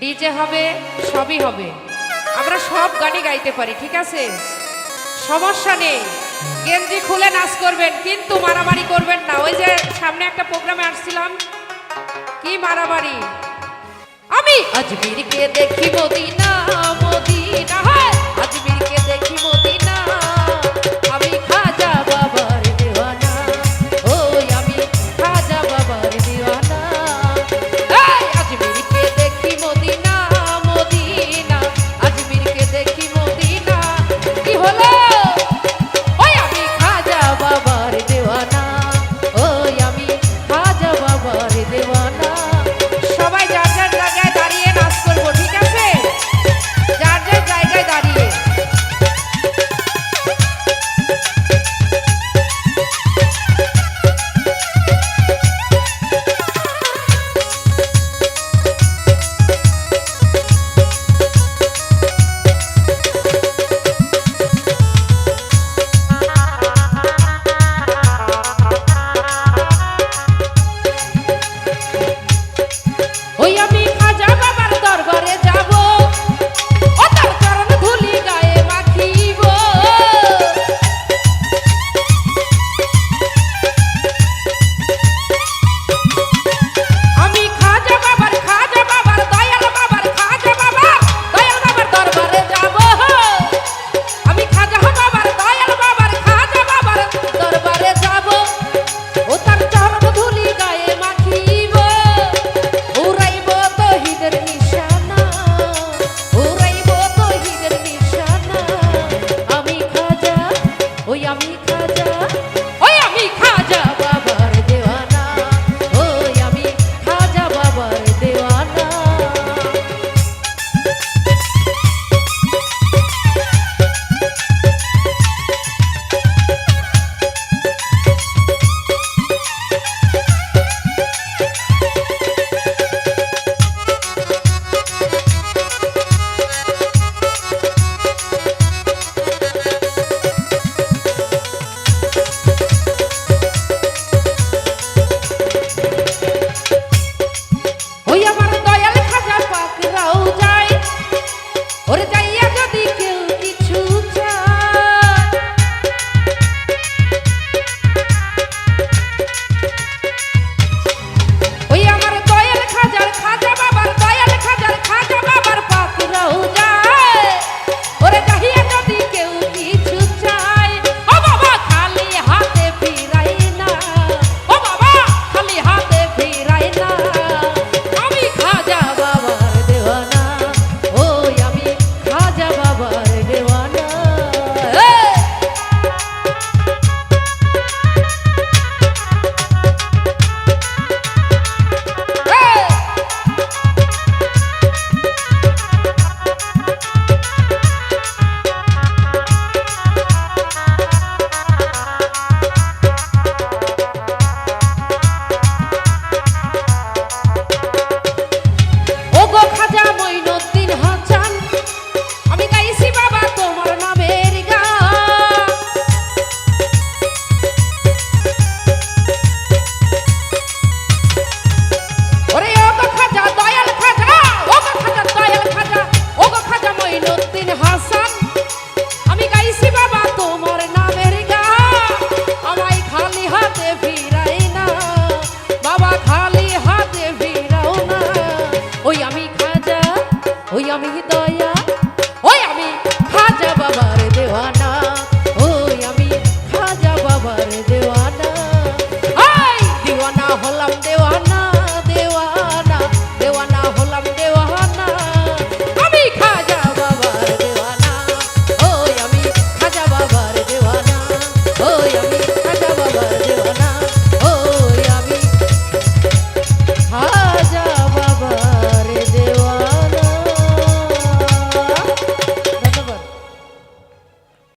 DJ হবে, সবই হবে, আমরা সব গানই গাইতে পারি, ঠিক আছে, সমস্যা নেই। গেঞ্জি খুলে নাচ করবেন, কিন্তু মারামারি করবেন না। ওই যে সামনে একটা প্রোগ্রামে আসছিলাম, কি মারামারি। আমি আজমিরকে দেখি মদিনা, মদিনা হয় আজমিরকে দেখি মদিনা, আমি খাজা বাবার দেওয়ানা, ওই আমি খাজা বাবার দেওয়ানা। এই আজমিরকে দেখি মদিনা, মদিনা আজমিরকে দেখি মদিনা, কি হলো ওই আমি খাজা বাবার দেওয়ানা, ওই আমি খাজা বাবার দেওয়ানা। সবাই যার যার জায়গায় দাঁড়িয়ে নাচ করবো, ঠিক আছে, যার যার জায়গায় দাঁড়িয়ে। ওই আমি খাজা বাবার দরবারে যাব, ও তার চরণ ধুলি গায়ে মাখিব। আমি খাজা বাবার দয়াল বাবার, খাজা বাবার দয়াল বাবার দরবারে যাব। আমি খাজা বাবার দয়াল বাবার, খাজা বাবার দরবারে যাব, ও তার চরণ ধুলি গায়ে মাখিব। উড়াইব তহিদের নিশানা, উড়াইব তহিদের নিশানা। আমি খাজা, ওই আমি খাজা, ওই আমি খাজা বাবার দেওয়ানা, ওই আমি খাজা বাবার দেওয়ানা। ওই আমার দয়াল খাজা পাকরাও যায়, ওরে যাইয়া যদি কেউ কিছু চায়। ওই আমার দয়াল খাজার, খাজা বাবার দয়াল খাজার, খাজা বাবার পাকরাও যায়, ওরে যাইয়া যদি কেউ কিছু চায়। ও বাবা খালি হাতে ফিরাই না, ও বাবা খালি হাতে ফিরাই না। আমি খাজা বাবার দেওয়ানা, ওই আমি খাজা বাবার দেওয়ানা। ওগো খাজা মঈনুদ্দিন হাসান, আমি গাইছি বাবা তোমার নামের গান। ওরে ওগো খাজা দয়াল খাজা, ওগো খাজা দয়াল খাজা, ওগো খাজা মঈনুদ্দিন হাসান, আমি গাইছি বাবা তোমার নামের গান। আমায় খালি হাতে ফিরাই না, বাবা খালি হাতে ফিরাও না। ওই আমি খাজা, ওই আমি